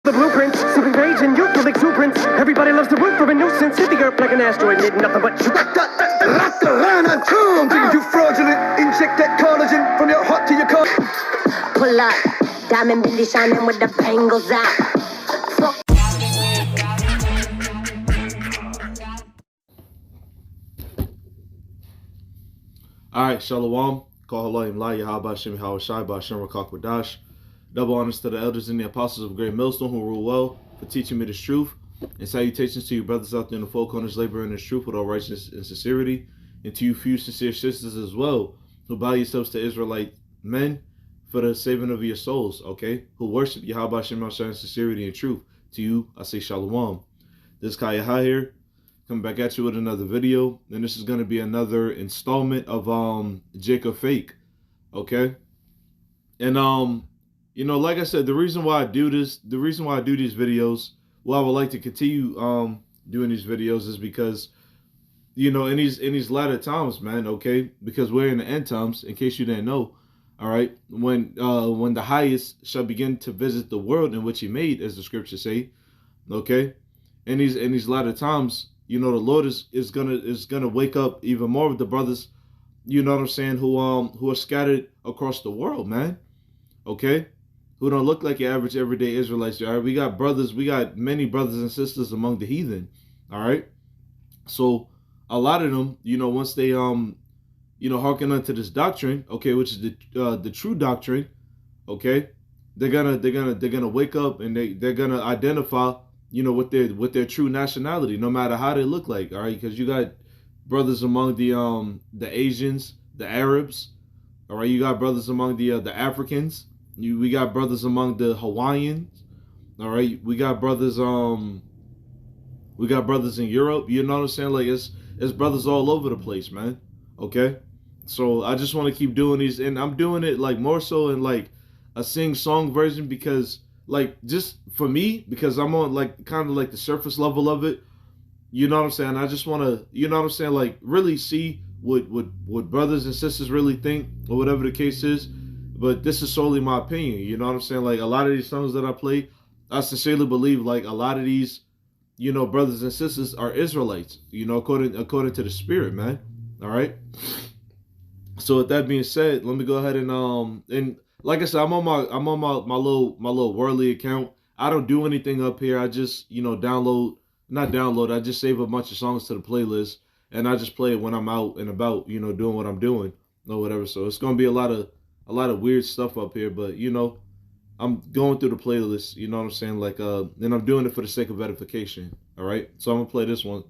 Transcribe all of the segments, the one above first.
The blueprints, sipping rage and youthful exuberance. Everybody loves to root for a nuisance. Hit the earth like an asteroid, need nothing but you. You fraudulent, inject that collagen from your heart to your car. Pull up, diamond bitty shining with the bangles out. Alright, Shalom. Call Halayim La Yahaba Shem Hawashai Bashem Rakak Wadash. Double honors to the elders and the apostles of Great Millstone who rule well for teaching me this truth. And salutations to you brothers out there in the four corners laboring this truth with all righteousness and sincerity. And to you few sincere sisters as well who bow yourselves to Israelite men for the saving of your souls, okay? Who worship Yahweh Shem Hawashai in sincerity and truth. To you, I say Shalom. This is Kaya Ha here. Coming back at you with another video. And this is going to be another installment of Jacob Fake. Okay? And you know, like I said, the reason why I do these videos, why I would like to continue doing these videos is because, you know, in these latter times, man, okay, because we're in the end times, in case you didn't know, all right, when the highest shall begin to visit the world in which he made, as the scriptures say, okay, in these latter times, you know, the Lord is gonna wake up even more of the brothers, you know what I'm saying, who are scattered across the world, man, okay. Who don't look like your average everyday Israelites. All right, we got many brothers and sisters among the heathen. All right, so a lot of them, you know, once they you know, hearken unto this doctrine, okay, which is the true doctrine, okay, they're gonna wake up and they're gonna identify, you know, with their true nationality, no matter how they look like. All right, because you got brothers among the Asians, the Arabs. All right, you got brothers among the Africans. We got brothers among the Hawaiians, all right. We got brothers in Europe. You know what I'm saying? Like it's brothers all over the place, man. Okay, so I just want to keep doing these, and I'm doing it like more so in like a sing-song version because, like, just for me, because I'm on like kind of like the surface level of it. You know what I'm saying? I just want to, you know what I'm saying, like really see what brothers and sisters really think or whatever the case is. But this is solely my opinion, you know what I'm saying? Like, a lot of these songs that I play, I sincerely believe, like, a lot of these, you know, brothers and sisters are Israelites, you know, according to the Spirit, man. All right? So, with that being said, let me go ahead and like I said, I'm on my little worldly account. I don't do anything up here. I just, you know, I just save a bunch of songs to the playlist, and I just play it when I'm out and about, you know, doing what I'm doing or whatever. So, it's going to be a lot of weird stuff up here, but you know, I'm going through the playlist, you know what I'm saying, like and I'm doing it for the sake of edification. All right, so I'm gonna play this one.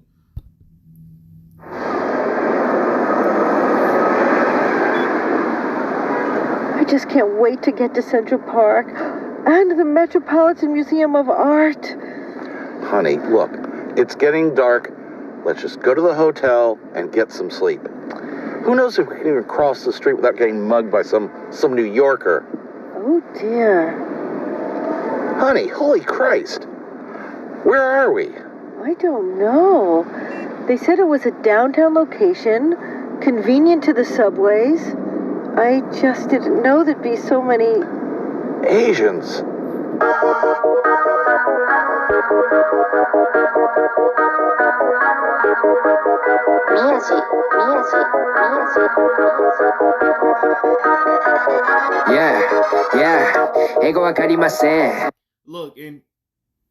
I just can't wait to get to Central Park and the Metropolitan Museum of Art. Honey, look, it's getting dark. Let's just go to the hotel and get some sleep. Who knows if we can even cross the street without getting mugged by some New Yorker? Oh, dear. Honey, holy Christ. Where are we? I don't know. They said it was a downtown location, convenient to the subways. I just didn't know there'd be so many... Asians. Miyachi. Yeah. Ego wakarimasen. Look, and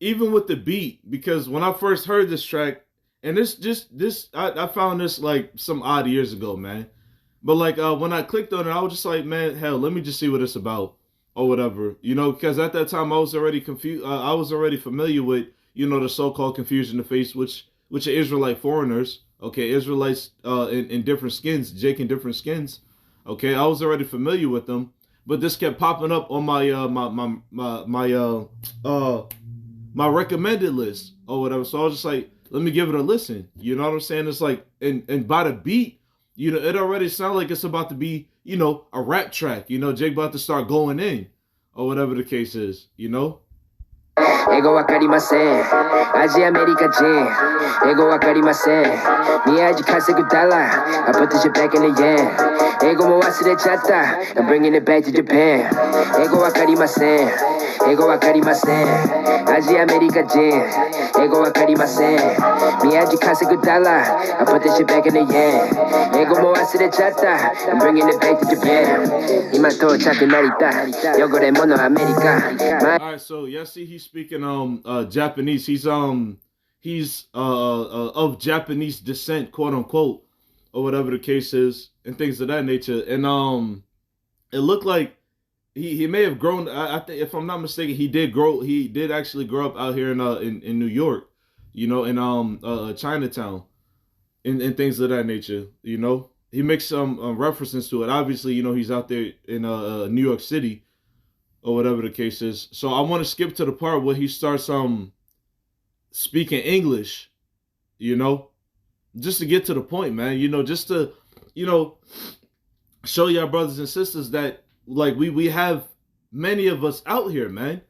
even with the beat, because when I first heard this track, and I found this like some odd years ago, man. But like when I clicked on it, I was just like, man, hell, let me just see what it's about or whatever, you know, because at that time I was already confused. I was already familiar with, you know, the so-called confusion of faith, which are Israelite foreigners, okay, Israelites in different skins, Jake in different skins, okay. I was already familiar with them, but this kept popping up on my recommended list or whatever. So I was just like, let me give it a listen. You know what I'm saying? It's like, and by the beat, you know, it already sounds like it's about to be, you know, a rap track. You know, Jake about to start going in or whatever the case is, you know? Ego wakarimasen. Aji America Jin. Ego wakarimasen. Miyachi kasegu dollar. I put this shit back in the yen. Ego mo I'm bringing it back to Japan. Ego wakarimasen. Ego wakarimasen. アジアアメリカ人英語わかりません宮地稼ぐダラー I put this shit back in the yen 英語も忘れちゃった I'm bringing it back to Japan 今到着成田汚れ物アメリカ Alright, so yeah, see he's speaking Japanese. He's of Japanese descent, quote unquote, or whatever the case is, and things of that nature. And it looked like he may have grown. I think, if I'm not mistaken, he did actually grow up out here in New York, you know, in Chinatown, and things of that nature. You know, he makes some references to it. Obviously, you know, he's out there in New York City, or whatever the case is. So I want to skip to the part where he starts speaking English, you know, just to get to the point, man. You know, just to, you know, show y'all brothers and sisters that, like, we have many of us out here, man.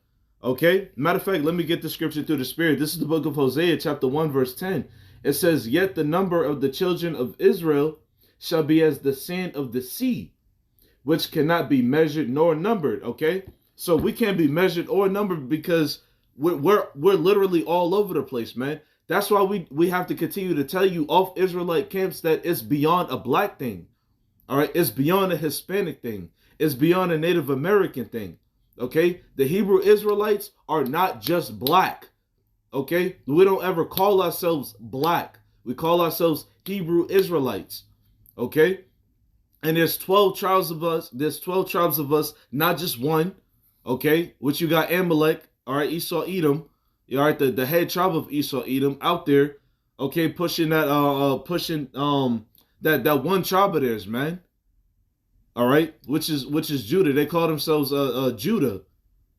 Okay? Matter of fact, let me get the scripture through the Spirit. This is the book of Hosea, chapter 1, verse 10. It says, "Yet the number of the children of Israel shall be as the sand of the sea, which cannot be measured nor numbered." Okay? So we can't be measured or numbered because we're literally all over the place, man. That's why we have to continue to tell you off Israelite camps that it's beyond a black thing. All right? It's beyond a Hispanic thing. It's beyond a Native American thing. Okay? The Hebrew Israelites are not just black. Okay? We don't ever call ourselves black. We call ourselves Hebrew Israelites. Okay? And there's 12 tribes of us. There's 12 tribes of us, not just one. Okay, which you got Amalek, all right, Esau, Edom, all right, the head tribe of Esau, Edom, out there, okay, pushing that that one tribe of theirs, man. All right, which is Judah. They call themselves Judah.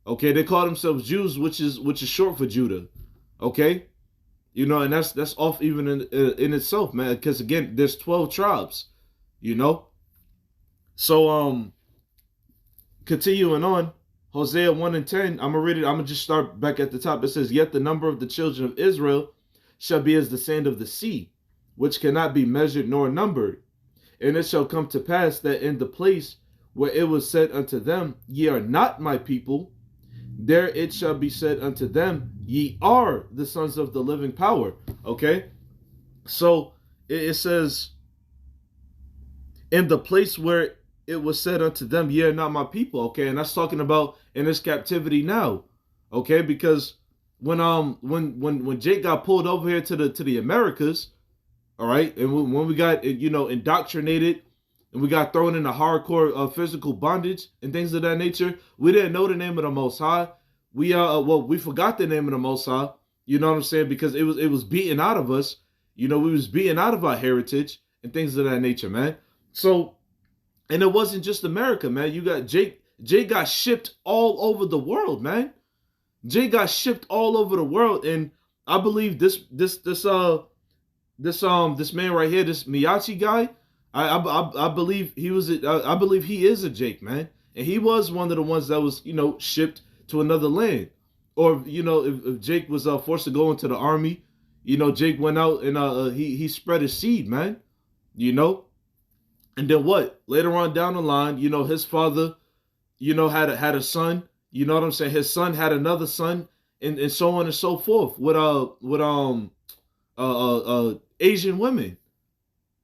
Okay, they call themselves Jews, which is short for Judah. Okay, you know, and that's off even in itself, man. Because again, there's 12 tribes, you know. So continuing on. Hosea 1 and 10, I'm going to read it. I'm going to just start back at the top. It says, "Yet the number of the children of Israel shall be as the sand of the sea, which cannot be measured nor numbered. And it shall come to pass that in the place where it was said unto them, Ye are not my people, there it shall be said unto them, Ye are the sons of the living power." Okay? So it says, in the place where it was said unto them, "Ye are not my people." Okay, and that's talking about in this captivity now. Okay, because when Jake got pulled over here to the Americas, all right, and when we got, you know, indoctrinated and we got thrown into hardcore physical bondage and things of that nature, we didn't know the name of the Most High. We forgot the name of the Most High. You know what I'm saying? Because it was beaten out of us. You know, we was beaten out of our heritage and things of that nature, man. So. And it wasn't just America, man. You got Jake. Jake got shipped all over the world, man. Jake got shipped all over the world, and I believe this man right here, this Miyachi guy, I believe he was. I believe he is a Jake, man, and he was one of the ones that was, you know, shipped to another land, or, you know, if Jake was forced to go into the army, you know, Jake went out and he spread his seed, man, you know. And then what? Later on down the line, you know, his father, you know, had a son. You know what I'm saying? His son had another son, and so on and so forth with Asian women.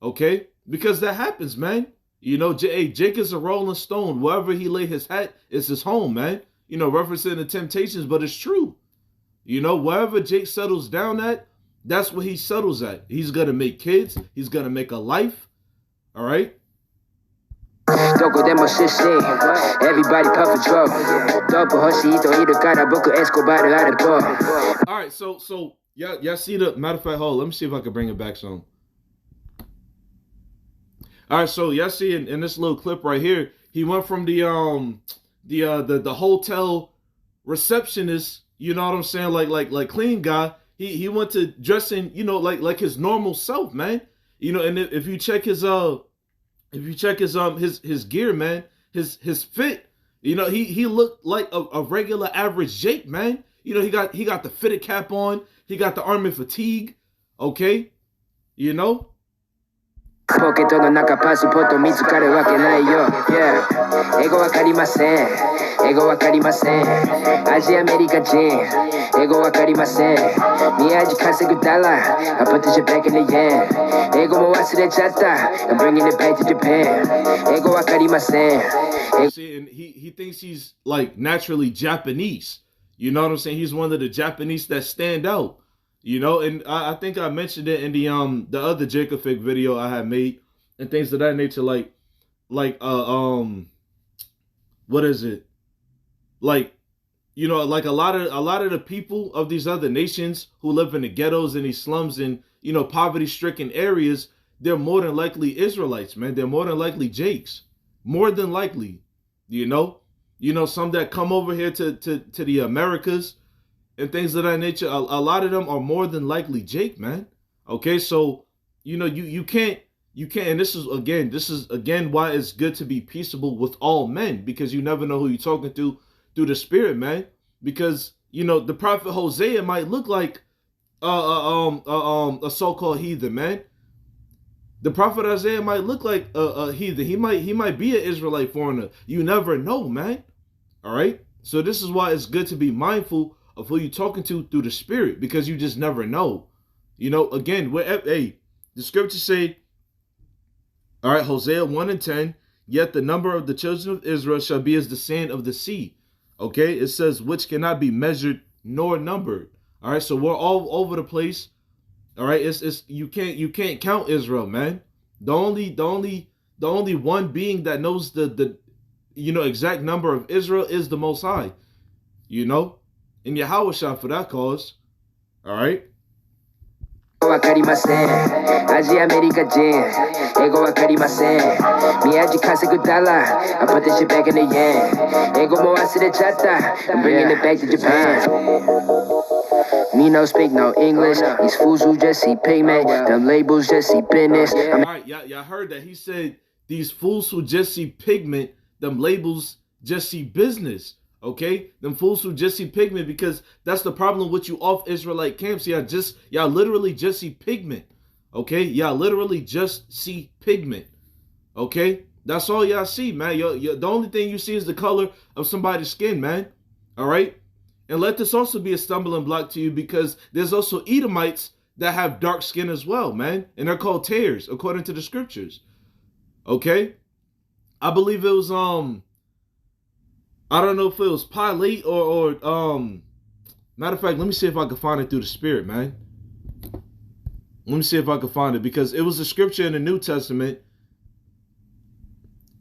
Okay, because that happens, man. You know, Jake is a rolling stone. Wherever he lay his hat is his home, man. You know, referencing the Temptations, but it's true. You know, wherever Jake settles down at, that's where he settles at. He's gonna make kids. He's gonna make a life. All right. Everybody puff a drug. All right, so y'all see the matter of fact. Hold on, let me see if I can bring it back some. All right, so y'all see in this little clip right here, he went from the hotel receptionist, you know what I'm saying, like clean guy. He went to dressing, you know, like his normal self, man. You know, and if you check his gear, man, his fit, you know, he looked like a regular average Jake, man. You know, he got the fitted cap on, he got the army fatigue, okay, you know. ポケットの中パスポート見つかるわけないよ、yeah、英語わかりません英英語わかりませんアジアアメリカ人英語わかりません宮地稼ぐダラ I put this shit back in the yen 英語も忘れちゃった I'm bringing it back to Japan 英語わかりません See, and he thinks he's like naturally Japanese. You know what I'm saying? He's one of the Japanese that stand out. You know, and I think I mentioned it in the other Jacob Fick video I had made and things of that nature, like what is it? Like, you know, like a lot of the people of these other nations who live in the ghettos and these slums and, you know, poverty-stricken areas, they're more than likely Israelites, man. They're more than likely Jakes. More than likely, you know, some that come over here to the Americas and things of that nature. A lot of them are more than likely Jake, man. Okay, so you know you can't, and this is again why it's good to be peaceable with all men, because you never know who you're talking to through the spirit, man. Because you know the prophet Hosea might look like a so-called heathen, man. The prophet Isaiah might look like a heathen. He might be an Israelite foreigner. You never know, man. All right? So this is why it's good to be mindful of who you're talking to through the spirit, because you just never know. You know, again, the scriptures say, all right, Hosea 1:10, yet the number of the children of Israel shall be as the sand of the sea. Okay? It says, which cannot be measured nor numbered. All right? So we're all over the place. All right, it's you can't count Israel, man. The only one being that knows the you know exact number of Israel is the Most High, you know, and Yahweh shot for that cause. All right. わかりませんアジアアメリカ人英語わかりません宮地稼ぐダラ I put this shit back in the yen 英語も忘れちゃった I'm bringing it back to Japan Me no speak no English These fools who just see pigment Them labels just see business All right, y'all heard that. He said these fools who just see pigment, them labels just see business. Okay, them fools who just see pigment, because that's the problem with you off Israelite camps. Y'all literally just see pigment. Okay, y'all literally just see pigment. Okay, that's all y'all see, man. The only thing you see is the color of somebody's skin, man. All right, and let this also be a stumbling block to you, because there's also Edomites that have dark skin as well, man, and they're called tares according to the scriptures. Okay, I believe it was I don't know if it was Pilate or matter of fact, let me see if I can find it through the spirit, man. Let me see if I can find it, because it was a scripture in the New Testament.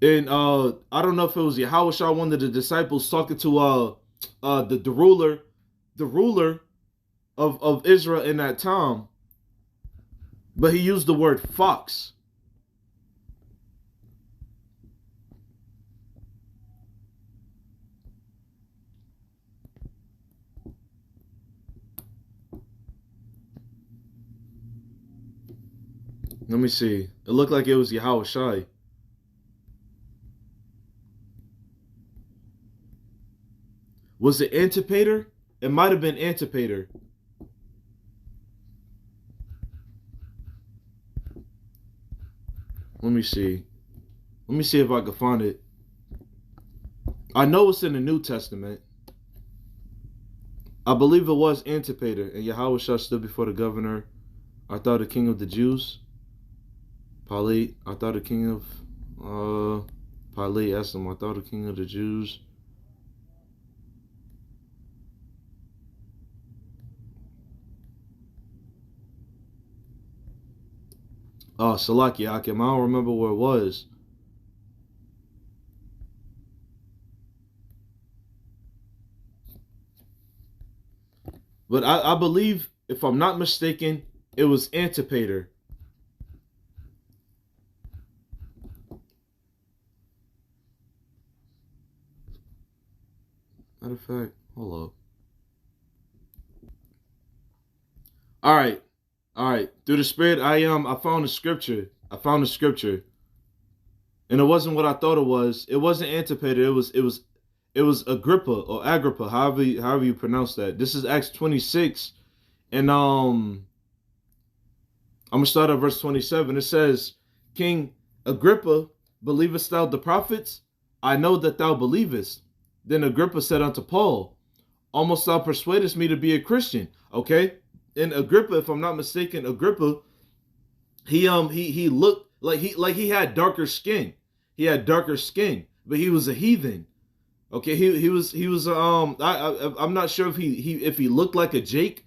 And I don't know if it was Yahweh, one of the disciples, talking to the ruler of Israel in that time. But he used the word fox. Let me see. It looked like it was Yahweh Shai. Was it Antipater? It might have been Antipater. Let me see. Let me see if I can find it. I know it's in the New Testament. I believe it was Antipater. And Yahweh Shai stood before the governor. I thought the king of the Jews. Pilate, I thought the king of Pilate asked him, I thought the king of the Jews. Oh, Salaki Akim, I don't remember where it was. But I believe, if I'm not mistaken, it was Antipater. Matter of fact, hold up. All right. Through the spirit, I found a scripture. And it wasn't what I thought it was. It wasn't Antipater. It was Agrippa or Agrippa, however you pronounce that. This is Acts 26, and I'm gonna start at verse 27. It says, King Agrippa, believest thou the prophets? I know that thou believest. Then Agrippa said unto Paul, almost thou persuadest me to be a Christian. Okay? And Agrippa, if I'm not mistaken, Agrippa, he looked like he had darker skin. He had darker skin, but he was a heathen. Okay, he was I'm not sure if he looked like a Jake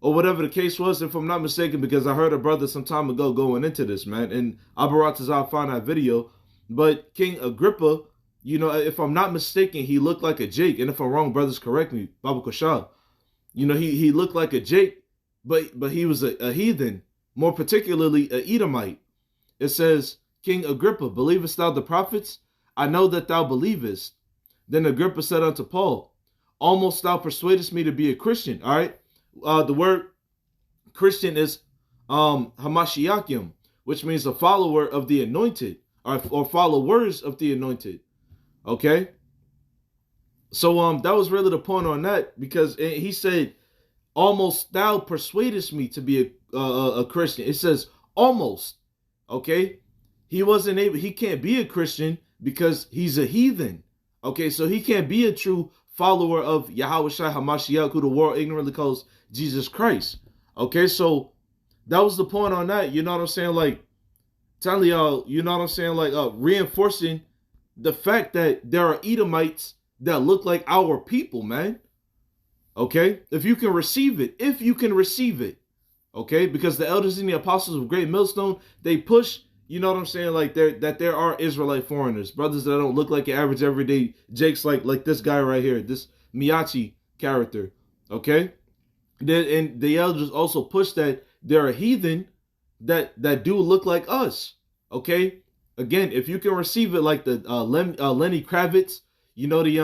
or whatever the case was, if I'm not mistaken, because I heard a brother some time ago going into this, man, and I'll find that video. But King Agrippa, you know, if I'm not mistaken, he looked like a Jake, and if I'm wrong, brothers, correct me, Baba Koshal. You know, he looked like a Jake, but he was a heathen, more particularly a Edomite. It says, King Agrippa, believest thou the prophets? I know that thou believest. Then Agrippa said unto Paul, almost thou persuadest me to be a Christian. All right. The word Christian is Hamashiachim, which means a follower of the anointed, or followers of the anointed. Okay. So that was really the point on that, because he said, almost thou persuadest me to be a Christian. It says almost. Okay. He can't be a Christian because he's a heathen. Okay, so he can't be a true follower of Yahweh Shai HaMashiach, who the world ignorantly calls Jesus Christ. Okay, so that was the point on that. You know what I'm saying? Like, telling y'all, you know what I'm saying? Like, reinforcing the fact that there are Edomites that look like our people, man. Okay, if you can receive it, okay, because the elders and the apostles of Great Millstone, they push. You know what I'm saying? Like there are Israelite foreigners, brothers that don't look like your average everyday Jakes, like this guy right here, this Miyachi character. Okay, and the elders also push that there are heathen that do look like us. Okay, again, if you can receive it, like the Lenny Kravitz, you know, the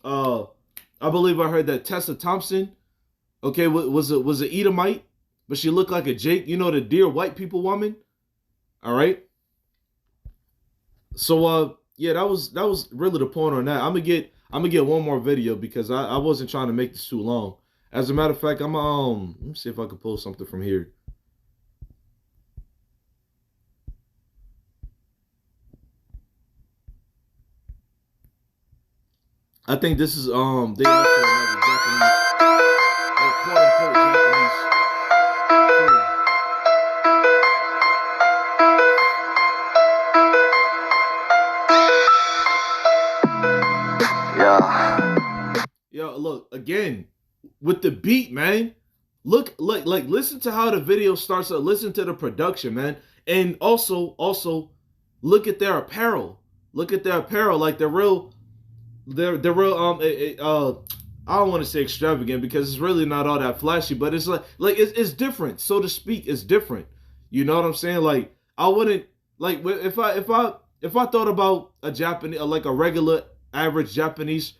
I believe I heard that Tessa Thompson, okay, was an Edomite, but she looked like a Jake. You know, the dear white people woman. All right. So yeah, that was really the point on that. I'm gonna get one more video because I wasn't trying to make this too long. As a matter of fact, let me see if I can pull something from here. I think this is they also another Japanese, quote unquote Japanese. Yo, look, again, with the beat, man. Like, listen to how the video starts up. Listen to the production, man. And also, look at their apparel. Look at their apparel. Like, they're real, I don't want to say extravagant because it's really not all that flashy, but it's like it's different, so to speak. It's different. You know what I'm saying? Like, I wouldn't, like, if I thought about a Japanese, like a regular average Japanese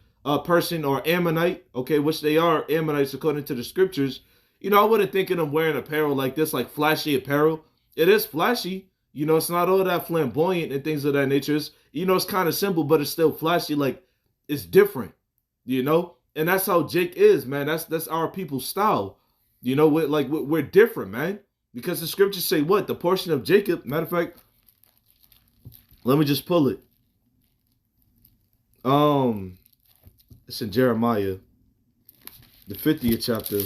person or Ammonite, okay, which they are Ammonites according to the scriptures, you know, I wouldn't think of them wearing apparel like this, like flashy apparel. It is flashy, you know, it's not all that flamboyant and things of that nature. It's, you know, it's kind of simple, but it's still flashy, like it's different, you know, and that's how Jake is, man. That's our people's style, you know. We're different, man, because the scriptures say what? The portion of Jacob. Matter of fact, let me just pull it. It's in Jeremiah, the 50th chapter,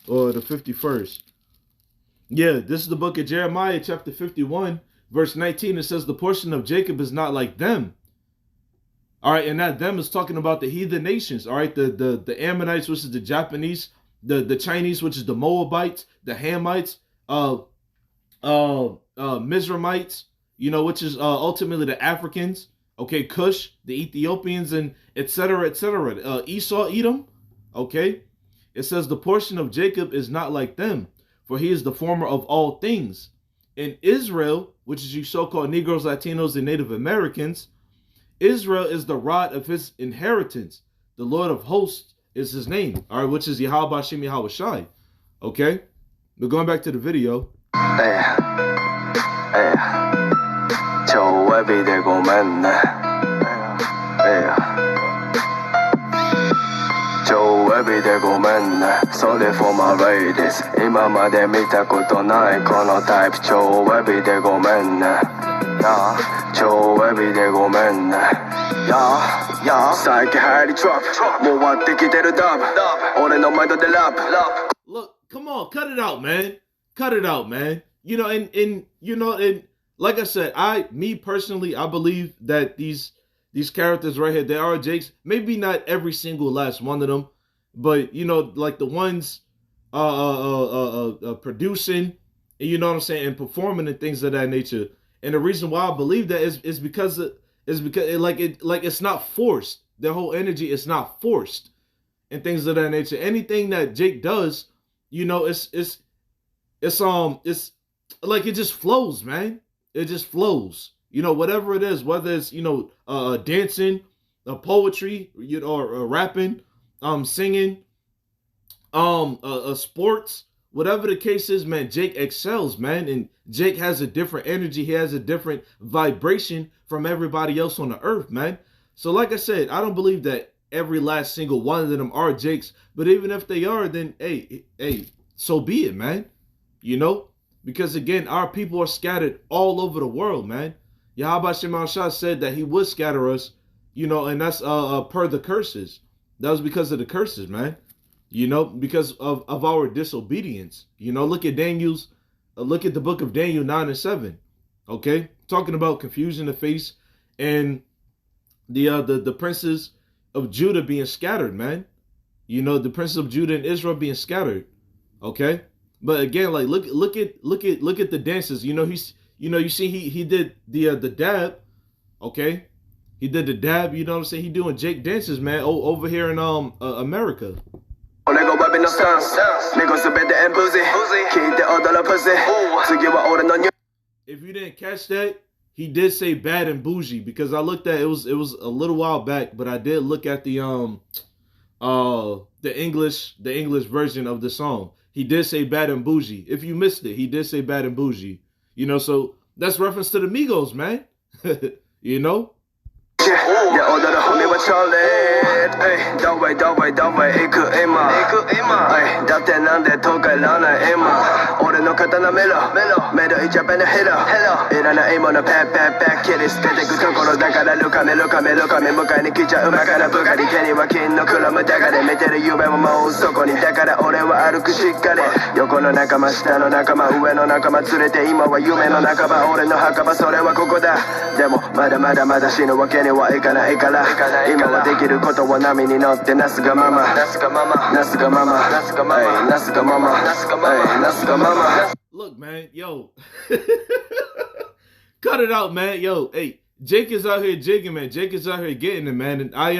or the 51st. Yeah, this is the book of Jeremiah, chapter 51, verse 19. It says, the portion of Jacob is not like them. All right, and that them is talking about the heathen nations. All right, the Ammonites, which is the Japanese, the Chinese, which is the Moabites, the Hamites, Mizraimites, you know, which is ultimately the Africans. Okay, Cush, the Ethiopians, and etc., etc. Esau, Edom. Okay, it says the portion of Jacob is not like them, for he is the former of all things. In Israel, which is you so-called Negroes, Latinos, and Native Americans, Israel is the rod of his inheritance. The Lord of hosts is his name. All right, which is Yahweh Shem Yahweh Shai. Okay, but going back to the video. Wavy de gomen, Wavy de gomen, sorry for my ladies. 今まで見たことないこのタイプ。Wavy de gomen. 야, 저 웹이 되고 맨날 야, 쌓일게 하리 drop 모아대 기대로 답 올해 너만도 내 lap. Look, come on, cut it out, man. Cut it out, man. You know, and like I said, me personally, I believe that these characters right here, they are Jakes. Maybe not every single last one of them, but you know, like the ones producing, you know what I'm saying, and performing and things of that nature. And the reason why I believe that is because it's not forced. Their whole energy is not forced and things of that nature. Anything that Jake does, you know, it's like it just flows, man. It just flows. You know, whatever it is, whether it's, you know, dancing, poetry, you know, or rapping, singing, sports, whatever the case is, man, Jake excels, man. And Jake has a different energy. He has a different vibration from everybody else on the earth, man. So like I said, I don't believe that every last single one of them are Jakes. But even if they are, then, hey, so be it, man. You know? Because, again, our people are scattered all over the world, man. Yahweh Shema Shah said that he would scatter us, you know, and that's per the curses. That was because of the curses, man. You know, because of our disobedience. You know, look at the book of Daniel 9 and 7. Okay? Talking about confusion of face and the princes of Judah being scattered, man. You know, the princes of Judah and Israel being scattered. Okay? But again, like look at the dances. You know, you see he did the dab, okay? He did the dab, you know what I'm saying? He doing Jake dances, man, over here in America. If you didn't catch that, he did say bad and bougie, because I looked at it was a little while back, but I did look at the English version of the song. He did say bad and bougie. If you missed it, he did say bad and bougie. You know, so that's reference to the Migos, man. You know? Yeah, order the homie with Charlie. Ay, don't wait, it could aim ay, that none that talk a lana aim order no katana melo each up and a hitter. It on a aim on a back, kid is spent a good tokoro, Dakara, look at me, Mukani Kicha, Umakana, Bugatti, Kenny, Wakin, no Kulama, Dagare, Meter, you have a mouse, Sokoni, Dakara, Orewa, Arukushikare, Yokono Nakama, Stano Nakama, Ueno Nakama, Turete, Ima, Yume, Nakaba, Ore, no Hakaba, Sorewa, Kokoda, Demo, Mada, Shino, Wakene, Ekala, Ima, what they get a koto, one I mean, not the Nasga Mama. Look, man, yo. Cut it out, man. Yo, hey, Jake is out here jigging, man. Jake is out here getting it, man. And I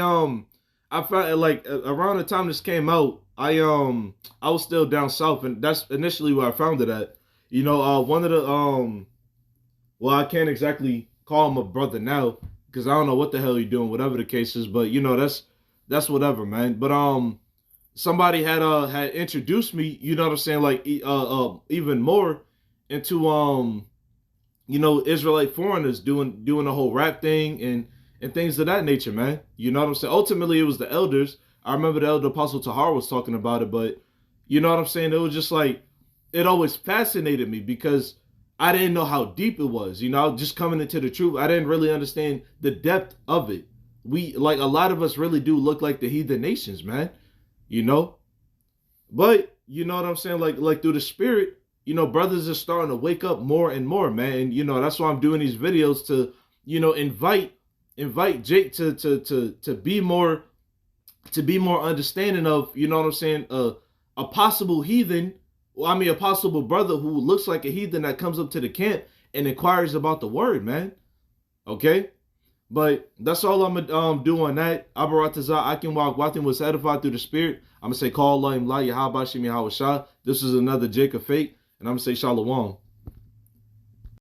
found like around the time this came out, I was still down south, and that's initially where I found it at. You know, one of the well, I can't exactly call him a brother now, because I don't know what the hell you're doing, whatever the case is, but you know, that's whatever, man. But somebody had introduced me, you know what I'm saying, like even more into you know, Israelite foreigners doing the whole rap thing and things of that nature, man. You know what I'm saying? Ultimately, it was the elders. I remember the elder Apostle Tahar was talking about it, but you know what I'm saying? It was just like, it always fascinated me because I didn't know how deep it was. You know, just coming into the truth, I didn't really understand the depth of it. We, like, a lot of us really do look like the heathen nations, man. You know? But, you know what I'm saying? Like through the spirit, you know, brothers are starting to wake up more and more, man. And, you know, that's why I'm doing these videos to, you know, invite Jake to be more understanding of, you know what I'm saying, a possible heathen. Well, I mean, a possible brother who looks like a heathen that comes up to the camp and inquires about the word, man. Okay? But that's all I'm going to do on that. Abaratazah, I can walk. Watin was edified through the spirit. I'm going to say, call Allah, Yahweh Shemi Hawashah. This is another Jacob Fate. And I'm going to say, Shalom.